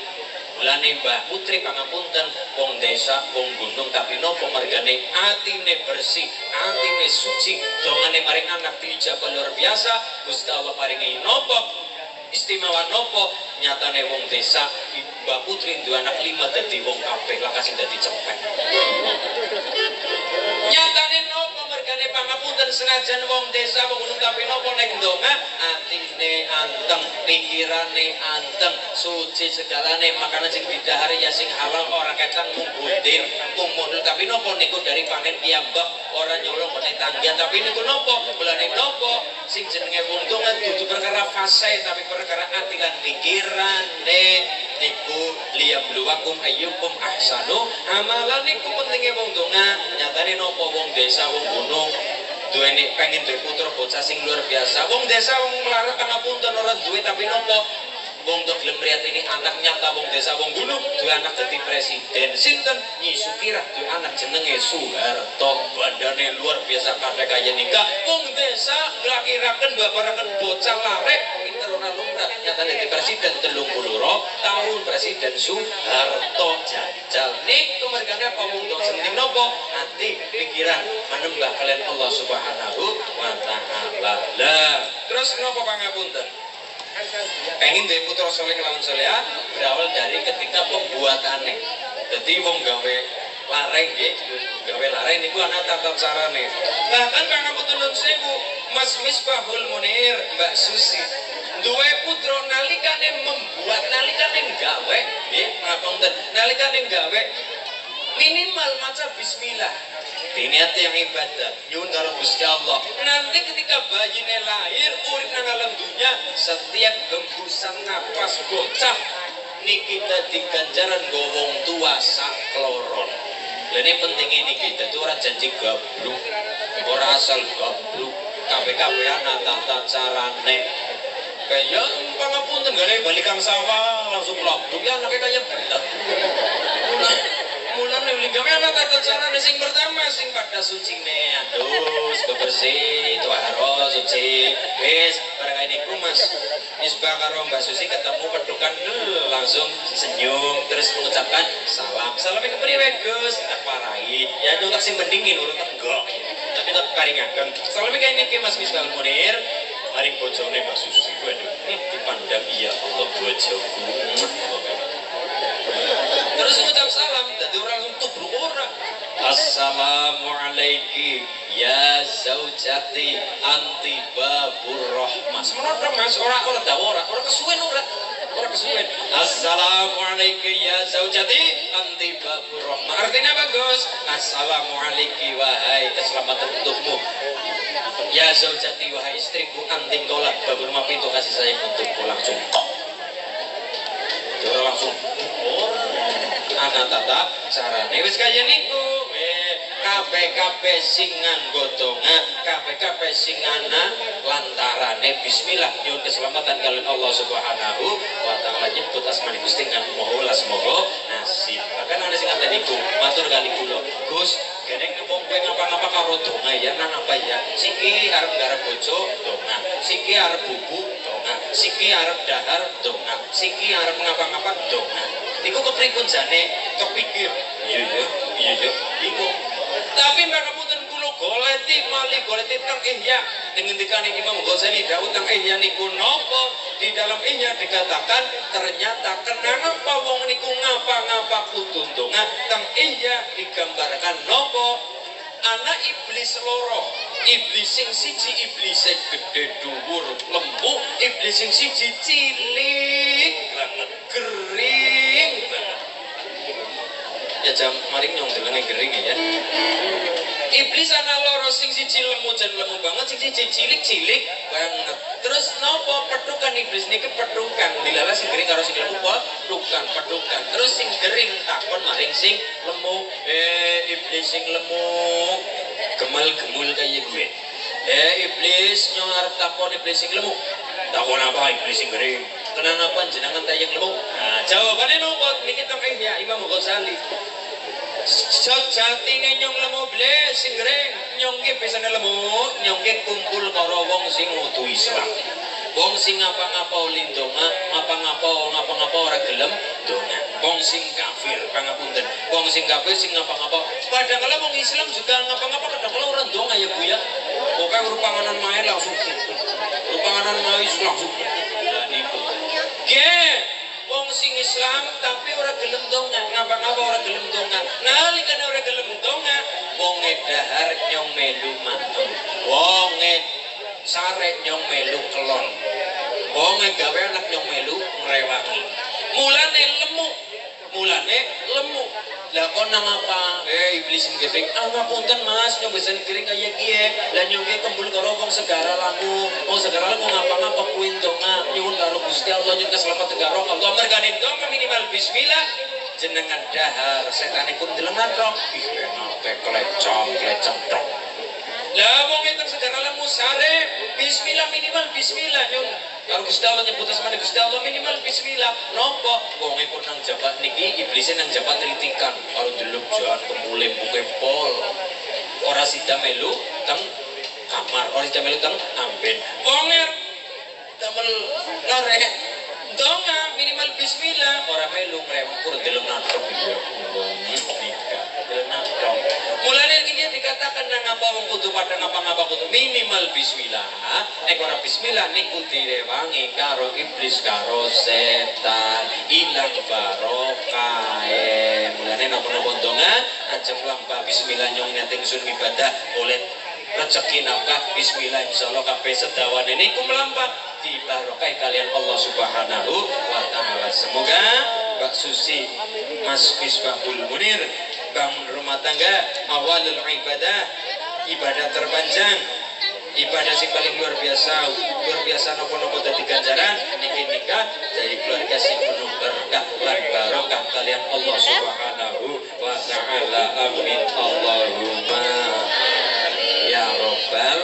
Mulane Mbak Putri pangapunten wong desa wong gunung tapi nopo mergane atine bersih atine suci dongane maring anak dijabah luar biasa Gusti Allah paringi nopo istimewa nopo nyatane wong desa Mbak Putri duwe anak 5 dadi wong kabeh lakasing dadi cepet. Nyatane nopo mergane pangapunten senajan wong desa wong gunung tapi nopo nek ndonga atine anteng pikirane anteng suci segalane makanan sing didhahar ya sing halal ora ketan munggudir mungmundul tapi nopo niku dari pangen piyambak ora nyolong meneh tangga tapi niku nopo bulane nopo sing jenenge wong donga dudu perkara fase tapi perkara ati lan pikirane niku liyam luwakum ayyukum ahsanu amalan niku pentinge wong donga nyatane nopo wong desa wong gunung duweni pengen duwe putra bocah sing luar biasa wong desa wong melarat pangapunten ora duwe tapi nopo wong tok gelem ini anak nyata wong desa wong gunung duwe anak dadi presiden sinten Nyi Sukirah duwe anak jenenge Soeharto badane luar biasa kabeh kaya nikah wong desa laki-laki nyebabaken babaraken bocah larek pinter ora lumrah nyatane di presiden 32 tahun presiden Soeharto jajal niku mergane apa wong do senting nopo ati pikiran manembah kalian Allah Subhanahu wa taala. Lah terus napa pangapunten pengen duwe putra saleh kelawan salehah berawal dari ketika pembuatannya. Jadi wong gawe lareng nggih, gawe lareng niku ana tata carane. Bahkan pangapunten nuwun sewu, Mas Misbahul Munir, Mbak Susi, duwe putra nalikane membuat nalikane gawe nggih, ngapunten, nalikane gawe minimal maca bismillah. Diniat yang ibadah, nyuwun karo Gusti Allah. Nanti ketika bayinya lahir, urip nang alam dunya, setiap hembusan nafas bocah niki dadi ganjaran gowong tua sak kloron. Lha ini penting ini kita tuh ora janji gabluk, ora asal gabluk. Kabeh-kabeh ana tata carane. Kaya pangapunten gale balikan sawah langsung mlobok ya anake kaya belet. Mulane gawe ana tata carane sing pertama sing pada sucine adus bebersih tuaro suci wis bareng niku Mas Misbah karo Mbak Susi ketemu pedukan langsung senyum terus mengucapkan salam salame kepriwe Gus tak parahi ya nyutak sing mendingin urut enggak tapi tak paringaken salame kaya niki Mas Misbah Munir maring bojone Mbak Susi waduh dipandang ya Allah bojoku terus ucap salam dadi ora langsung tubruk ora. Assalamualaikum ya zaujati anti babur rahmah. Semono Mas ora dawa ora kesuwen ora kesuwen. Assalamualaikum ya zaujati anti babur rahmah. Artinya bagus. Assalamualaikum wahai keselamatan untukmu. Ya zaujati wahai istriku anti tolak babur rahmah pintu kasih sayang untukku langsung kok. Ora langsung ana tata carane wis kaya niku kabeh-kabeh sing nganggo donga kabeh-kabeh sing ana lantarane bismillah nyuwun keselamatan kalian Allah Subhanahu wa taala nyebut asmane Gusti ngan mohola semoga nasib bahkan ana sing ngaten niku matur kali kula Gus gene wong kowe ngapa-ngapa karo donga ya nan apa ya siki arep garap bojo donga siki arep bubu donga siki arep dahar donga siki arep ngapa-ngapa donga niku kepripun jane kepikir iya iku tapi pangapunten kula goleti malih goleti teng ihya ngendikane Imam Ghazali dawuh teng ihya niku napa di dalam ihya dikatakan ternyata kenapa wong niku ngapa-ngapa kudu ndonga teng ihya digambarkan napa anak iblis loro iblis sing siji iblis gede dhuwur lemu iblis sing siji cilik banget kering banget ya jam maring nyong delenge kering ya iblis anak loro sing siji lemu jan lemu banget sing siji cilik banget terus nopo pedukan iblis niki pedukan dilala sing kering karo sing lemu pedukan terus sing kering takon maring sing lemu iblis sing lemu gemal-gemul kaya gue iblis nyong arep takon iblis sing lemu takon apa iblis sing kering tenang apa jenengan tayang lemu nah jawabannya nopo niki teng ya Imam Ghazali sejatine nyong lemu ble sing kering nyong ki pesane lemu nyong ki kumpul karo wong sing ngutu Islam wong sing ngapa-ngapa lindonga ngapa-ngapa ora gelem donga wong sing kafir pangapunten wong sing kafir sing ngapa-ngapa padahal wong Islam juga ngapa-ngapa kadang-kala ora donga ya Bu ya pokoke rupanganan main langsung rupanganan main langsung niku wong sing Islam tapi ora gelem donga ngapa-ngapa ora gelem donga nalikane ora gelem donga wong dahar nyong melu matem wong sare nyong melu kelon wong gawe anak nyong melu ngrewangi mulane lemu lah kon nang apa iblis sing gedeng ngapunten Mas nyong besen kering kaya kiye lah nyong ki kembul karo wong segara laku ngapa-ngapa kuwi donga nyuwun karo Gusti Allah nyuwun keselamatan karo Allah mergane donga minimal bismillah jenengan dahar setane pun delengan tok ih enak klecong tok lah wong enten segara lamu sare bismillah minimal bismillah nyuwun karo Gusti Allah nyebut asmane Gusti Allah minimal bismillah nopo wonge pun nang jabat niki iblis nang jabat tritikan karo delok jan kemule buke pol ora sida melu teng kamar ora jamel teng amben wonger damel lare donga minimal bismillah ora melu ngrempur deleng natrok ya nikah deleng natrok mulane iki dikatakan nang apa wong kudu padha ngapa-ngapa kudu minimal bismillah nek ora bismillah niku direwangi karo iblis karo setan ilang barokah mulane napa-napa donga ajeng lambah bismillah nyong ngating sun ibadah oleh rezeki nafkah bismillah insyaallah kabeh sedawane niku melampah dibarokai kalian Allah Subhanahu wa taala. Semoga Mbak Susi, Mas Misbahul Munir, bang rumah tangga awalul ibadah terpanjang, ibadah sing paling luar biasa nopo-nopo dadi ganjaran niki nikah dari keluarga sing penuh berkah lan barokah kalian Allah Subhanahu wa taala. Amin Allahumma ya robbal.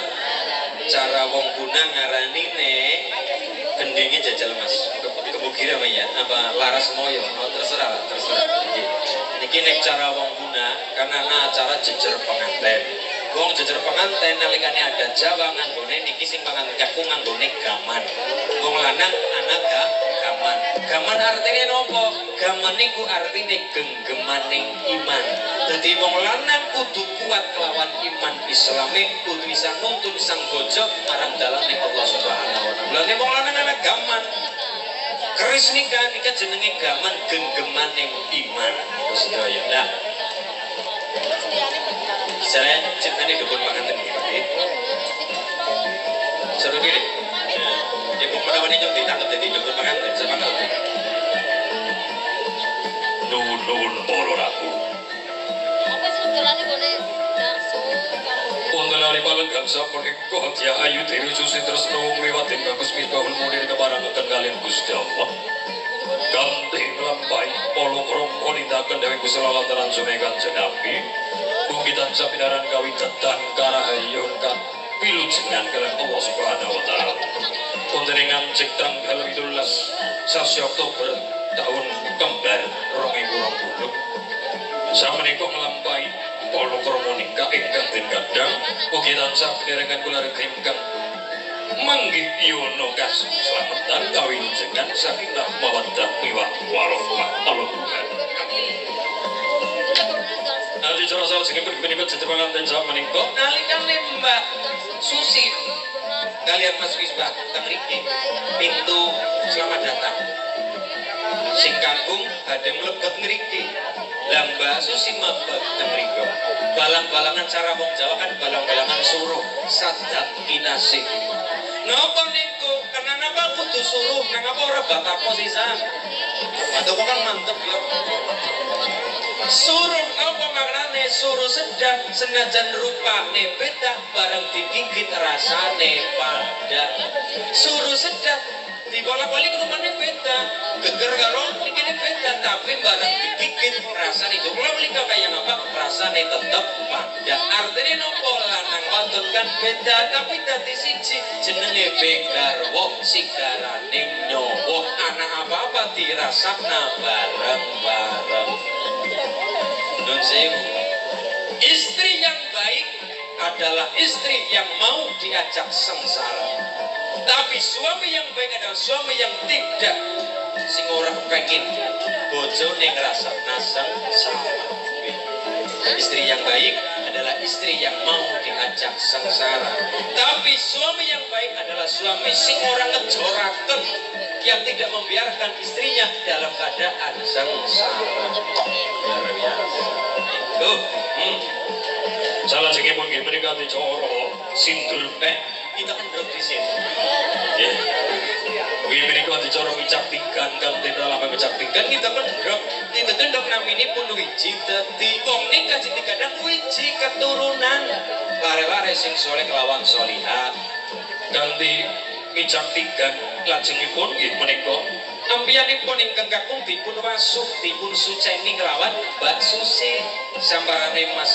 Cara wong kuna ngarani gendingnya jajal mas kebugira ya apa laras moyo terserah niki nek cara wong kuna karena acara jejer penganten wong jejer penganten nalikane ada Jawa nganggone niki sing penganten aku nganggone gaman wong lanang anak gaman artinya nopo gaman niku artinya genggemaning iman jadi wong lanang kudu kuat kelawan iman islami kudu bisa nuntun sang bojo marang dalane Allah Subhanahu wa taala lha wong lanang anak gaman keris nikah jenenge gaman genggemaning iman sedaya nah saya ceritanya dukun pengantin seru gini ibu menawannya nyok ditangkap jadi dukun pengantin sama kau nuhun para aku Wontenane paling gangsa punika Dia Ayu Dewi Susi tresna ngliwatin Bagus Misbahul Munir keparangken kalian Gusti Allah kanthi nglampahi polo krama nindaken Dewi Gusti lantaran sunai Kanjeng Nabi mugi tansah pinaran kawidadan karahayun kapilujengan kalian Allah Subhanahu wa taala wonten ing ngancik tanggal 17 sasi Oktober tahun kembar 2020 sameneika nglampahi polo krama nikah ingkang den kadang ugi tansah pinarengan keluarga ingkang manggih yono kaslametan kawilujengan sakinah mawaddah warahmah Allahumma nanti cara salah sing berikut setepangan dan sama menika nalikane Mbak Susi kalian Mas Misbah teng mriki pintu selamat datang sing kangkung badhe mlebet ngriki lah Mbak Susi mlebet teng mriko balang-balangan cara wong Jawa kan balang-balangan suruh sadat kinasih napa niku kenapa kudu suruh nang apa ora batako sisan atau kan mantep ya suruh apa maknane suruh sedang senajan rupane beda bareng digigit rasane pada suruh sedang dibolak-balik rumahnya beda geger karo ini beda tapi bareng digigit rasane itu bolak-balik kayak apa rasane tetep pada artinya nopo lanang wadon kan beda tapi dadi siji jenenge begarwo sigarane nyowo anak apa-apa dirasakna bareng-bareng. Nun sewu. Istri yang baik adalah istri yang mau diajak sengsara. Tapi suami yang baik adalah suami yang tidak sing ora pengen bojone ngrasakna sengsara. Istri yang baik adalah istri yang mau diajak sengsara. Tapi suami yang baik adalah suami sing ora ngejoraken yang tidak membiarkan istrinya dalam keadaan sengsara. Luar biasa. Itu salah sengipun nggih menika dicara sindur kita kan drop di sini. Ya. Nggih menika dicara wicak tigan kan dalam wicak tigan kita kan drop itu tendok naminipun wiji dadi wong nikah kadang wiji keturunan lare-lare sing soleh kelawan solihat kanthi wicak tigan lajengipun nggih menika ampiyanipun ingkang kakung dipun wasuh dipun suceni kelawan Mbak Susi sambarane Mas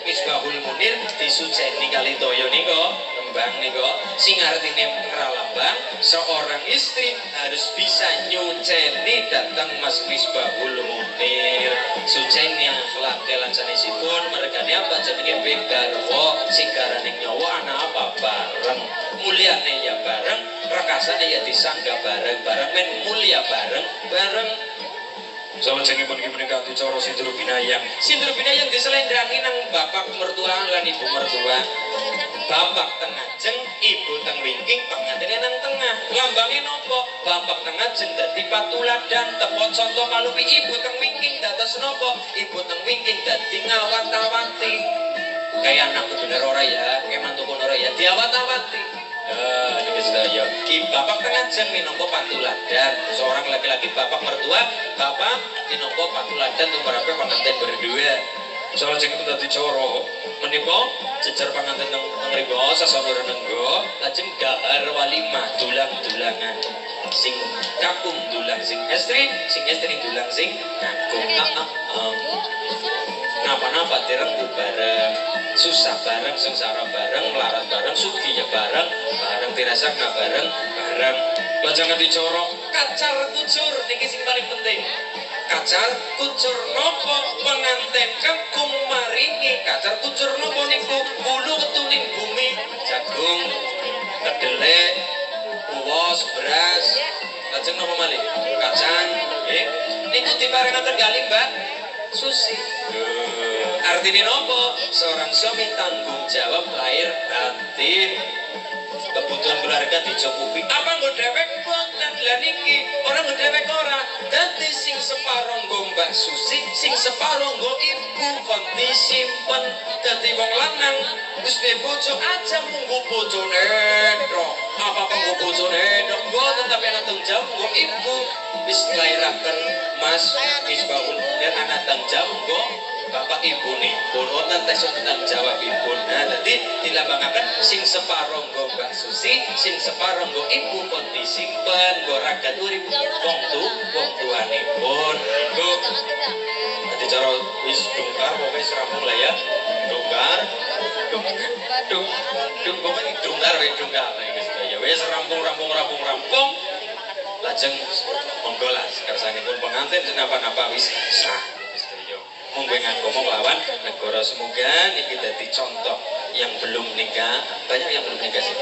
Misbahul Munir disuceni kali toyo nika ngralambang nih kok. Sing artine ngralambang, seorang istri harus bisa nyuceni datang Mas Misbahul Munir. Suceni akhlak lan sanesipun mergane apa jenenge begarwo sing garane nyawa ana apa bareng. Mulyane ya bareng, rekasane ya disangga bareng-bareng men mulia bareng-bareng. Salajengipun iki menika dicara Sindro Binayang. Sindro Binayang diselendrangi nang bapak mertua lan ibu mertua. Bapak tengajeng, ibu teng wingking, pengantene nang tengah. Lambange napa? Bapak tengajeng dadi patuladan, tepo conto kalupi ibu teng wingking dados napa? Ibu teng wingking dadi ngawat-awati. Kayak anak bener ora ya, kayak mantu ora ya, diawat-awati. Ini sedaya. Bapak tengajeng minangka patuladan. Seorang laki-laki bapak mertua, bapak minangka patuladan tumrape pengantin berdua. Salajengipun dadi cara menika jejer panganten teng mriku sasana renengga lajeng dahar walimah dulang-dulangan. Sing kakung dulang sing estri dulang sing kakung. Napa-napa direngku bareng, susah bareng, sengsara bareng, melarat bareng, sugi ya bareng, dirasakna bareng. Lajeng dicara kacar kucur niki sing paling penting. Kacar kucur nopo penganten kakung maringi kacar kucur nopo niku bulu ketuning bumi jagung kedelai uwos beras lajeng nopo malih kacang nggih niku diparingaken kalih Mbak Susi. Artinya nopo seorang suami tanggung jawab lahir batin, kebutuhan keluarga dicukupi. Apa nggo dhewek boten lan iki ora nggo dhewek ora. Dadi sing separo nggo Mbak Susi, sing separo nggo ibu kon disimpen. Dadi wong lanang wis duwe bojo aja munggo bojone tok. Apa nggo bojone tok mboten tapi ana tanggung jawab nggo ibu. Wis nglairaken Mas Misbahul dan anak tanggung jawab nggo bapak ibu nih, wonten tes tentang jawab ibu. Nah, jadi dilambangaken sing separo nggo Mbak Susi, sing separo nggo ibu kon disimpen, nggo ragat urip wong tuanipun. Nggo dadi cara wis dungkar pokoke rampung lah ya. Dungkar. Pokoke dungkar wis dungkar iki sedaya. Wis rampung. Lajeng monggo lah kersanipun pengantin napa-napa wis sah. Monggo ngomong lawan negara semoga niki dadi contoh yang belum nikah. Banyak yang belum nikah sih.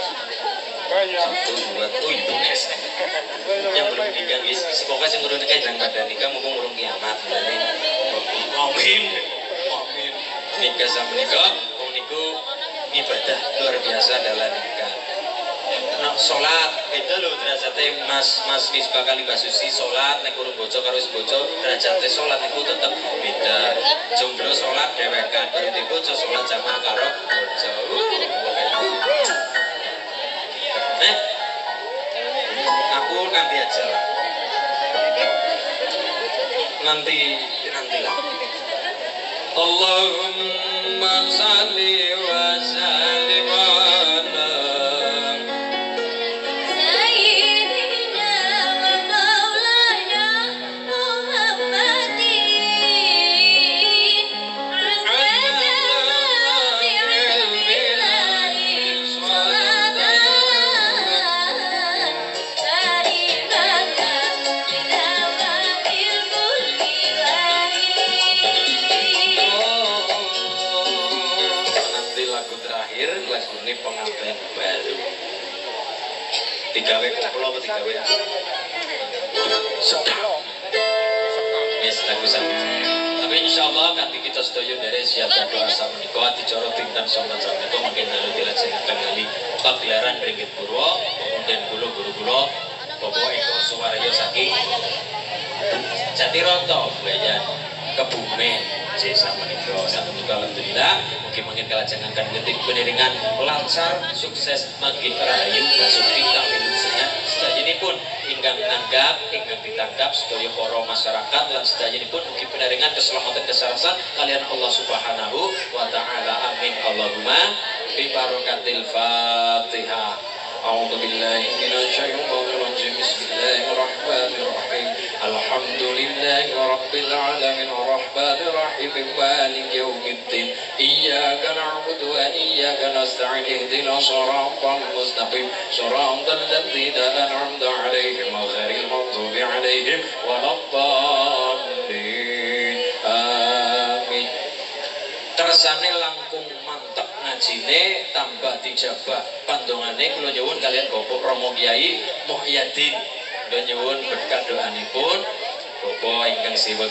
Banyak. 1, 2, 3 yang belum nikah guys. Semoga sing urung nikah jangan pada nikah mumpung urung kiamat. Amin. Nikah sama nikah, wong niku ibadah luar biasa dalam nikah. Nah, sholat beda loh derajatnya Mas Misbah kali Mbak Susi sholat nek urung bojo karo wis bojo derajatnya sholat itu tetep beda. Jomblo sholat dewekan baru di bojo sholat jamaah karo bojo. Aku nanti aja lah. Nanti lah. Allahumma salli wa sallim ala pengantin baru. 3W kumpul apa 3W? Sedang. Yes, lagu sama. Tapi insya Allah nanti kita setuju dari siap doa sama nikah dicorot tingkat sama itu makin lalu dilaksanakan kali pagelaran ringgit purwo kemudian guru bobo eko suwaryo saking Jatiroto belajar Kebumen sama nikah alhamdulillah mungkin kelajangan getik peneringan lancar sukses makin rahayu basuki kawinannya sedaya pun ingkang nanggap ingkang ditangkap sedaya para masyarakat lan sedaya pun mungkin peneringan keselamatan kesarasan kalian Allah Subhanahu wa taala amin Allahumma bi barakatil Fatihah. A'udzu billahi minasy syaithanir rajim. Bismillahirrahmanirrahim. الحمد لله رب العالمين الرحمن الرحيم مالك يوم الدين إياك نعبد وإياك نستعين اهدنا صراطا مستقيم صراط الذين أنعمت عليهم غير المغضوب عليهم ولا الضالين آمين. Kersane langkung mantap ngajine tambah dijabah pandongane kula nyuwun kalian Bapak Romo Kyai Muhyiddin. Kula nyuwun berkat doanipun Bapak ingkang siwet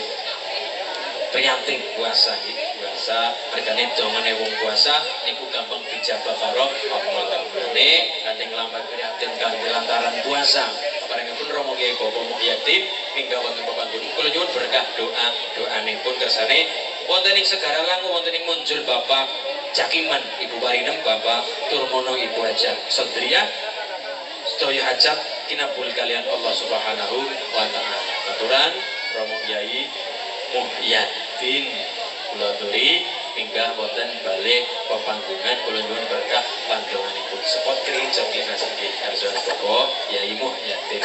priyatin puasa puasa regane dongane wong puasa niku gampang dijabah karo Allah. Mulane kanthi nglambat priyatin kanthi lantaran puasa paringipun Romo Kyai Bapak Muhyiddin minggah wonten pepanggon kula nyuwun berkah doanipun kersane wonten ing Segara Langu wonten ing Munjul Bapak Cakiman Ibu Warinem Bapak Turmono Ibu Hajah Sondria sedaya hajat kinabul kalian Allah Subhanahu wa taala. Aturan Romo Kyai Muhyiddin kula aturi minggah wonten balik pepanggungan kula nyuwun berkah pandonganipun sepot kri joki nggih karjane Bapak Kyai Muhyiddin.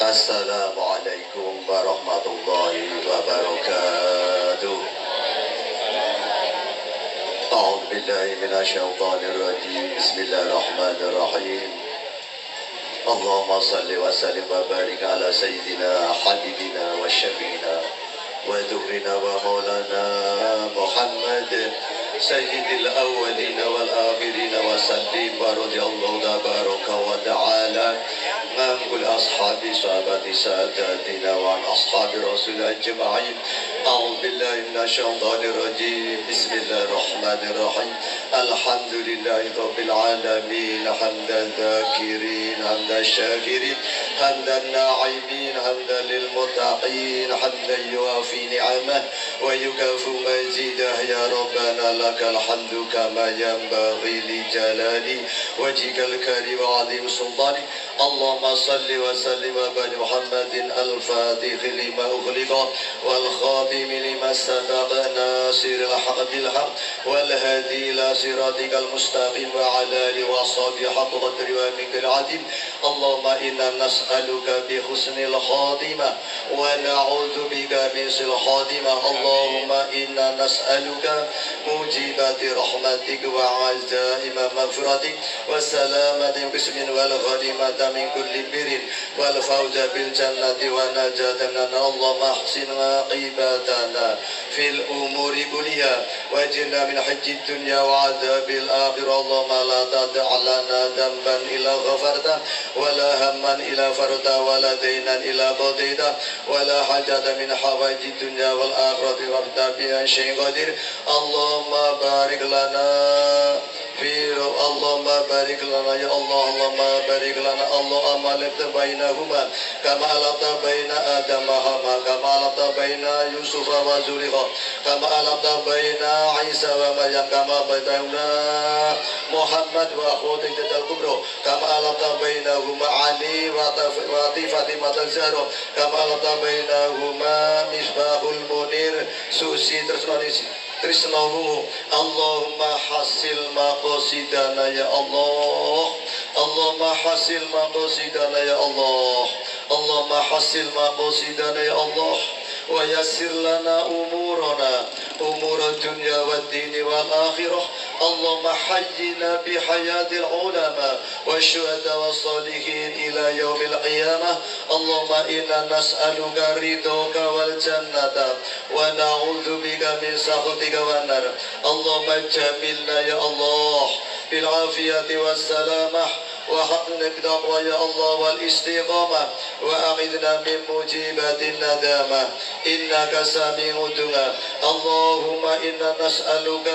Assalamualaikum warahmatullahi wabarakatuh. A'udzu billahi minasyaitonir rajim. Bismillahirrahmanirrahim. Allahumma shalli wa sallim wa barik ala sayyidina habibina wa syafiina wa dhukrina wa maulana Muhammad sayyidil awwalin wal akhirin wa sallim wa radiyallahu tabaraka wa ta'ala عن كل أصحاب صحابة ساداتنا وعن أصحاب رسول أجمعين. أعوذ بالله من الشيطان الرجيم. بسم الله الرحمن الرحيم. الحمد لله رب العالمين حمدا الذاكرين حمدا الشاكرين حمدا الناعمين حمدا للمتقين حمدا يوافي نعمه ويكافئ مزيده يا ربنا لك الحمد كما ينبغي لجلال وجهك الكريم وعظيم سلطانك. اللهم صل وسلم على محمد الفاتح لما أغلق والخاتم لما سبق ناصر الحق بالحق والهادي إلى صراطك المستقيم وعلى آله وصحبه حق قدر ومنك العظيم. اللهم إنا نسألك بحسن الخاتمة ونعوذ بك من سوء الخاتمة. اللهم إنا نسألك موجبات رحمتك وعزائم مغفرتك والسلامة قسم والغنيمة من كل بر والفوز بالجنة ونجاة من النار. اللهم احسن عاقبتنا في الأمور كلها واجرنا من حج الدنيا وعذاب الآخرة. اللهم لا تدع لنا ذنبا إلا غفرته ولا هما إلا فرجته ولا دينا إلا قضيته ولا حاجة من حوائج الدنيا والآخرة وابدا بها شيء قدير. اللهم بارك لنا اللهم بارك لنا يا الله. اللهم بارك لنا اللهم ألفت بينهما كما ألفت بين آدم وحواء كما ألفت بين يوسف وزليخا كما ألفت بين عيسى ومريم كما بين محمد وخديجة الكبرى كما ألفت بينهما علي وفاطمة الزهراء كما ألفت بينهما مصباح المنير سوسي Trisnamu. Allahumma hasil maqasidana ya Allah. Allahumma hasil maqasidana ya Allah. Allahumma hasil maqasidana ya Allah. Wa yassir lana umurana umur dunya wad dini wal akhirah. اللهم حينا بحياة العلماء والشهداء والصالحين إلى يوم القيامة. اللهم إنا نسألك رضاك والجنة ونعوذ بك من سخطك والنار. اللهم جملنا يا الله بالعافية والسلامة وحقنا التقوى يا الله والاستقامة وأعذنا من موجبات الندامة إنك سميع الدعاء. اللهم إنا نسألك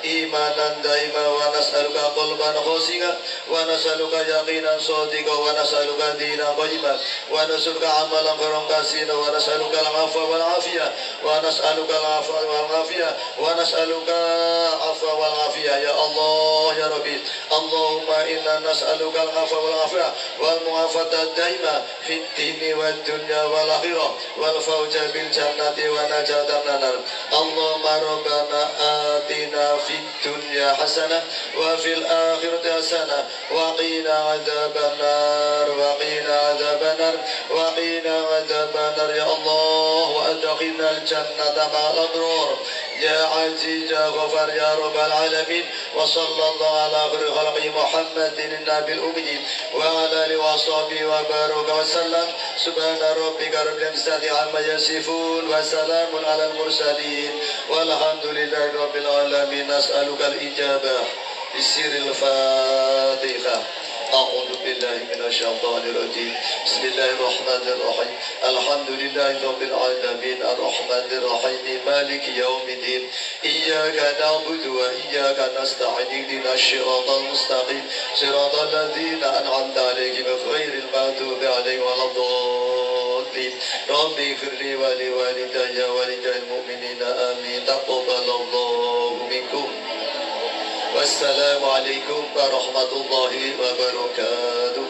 إيمانا دائما ونسألك قلبا خاشعا ونسألك يقينا صادقا ونسألك دينا قيما ونسألك عملا كاسينا ونسألك العفو والعافية ونسألك العفو والعافية ونسألك العفو والعافية يا الله يا ربي. اللهم إنا نسألك العفو والعافية والمعافاة الدائمة في الدين والدنيا والآخرة والفوز بالجنة ونجاة من النار. اللهم ربنا آتنا في الدنيا حسنة وفي الآخرة حسنة وقنا عذاب النار وقنا عذاب النار وقنا عذاب النار يا الله وأدخلنا الجنة مع الأبرار يا عزيز يا غفار يا رب العالمين. وصلى الله على خير خلق محمد النبي الأمي وعلى آله وصحبه وبارك وسلم. سبحان ربك رب العزة عما يصفون وسلام على المرسلين والحمد لله رب العالمين. نسألك الإجابة بسر الفاتحة. أعوذ بالله من الشيطان الرجيم. بسم الله الرحمن الرحيم. الحمد لله رب العالمين الرحمن الرحيم مالك يوم الدين. إياك نعبد وإياك نستعين اهدنا الصراط المستقيم صراط الذين أنعمت عليهم غير المغضوب عليهم ولا الضالين. رب اغفر لي ولوالدي ولدي المؤمنين آمين. تقبل الله منكم. والسلام عليكم ورحمة الله وبركاته.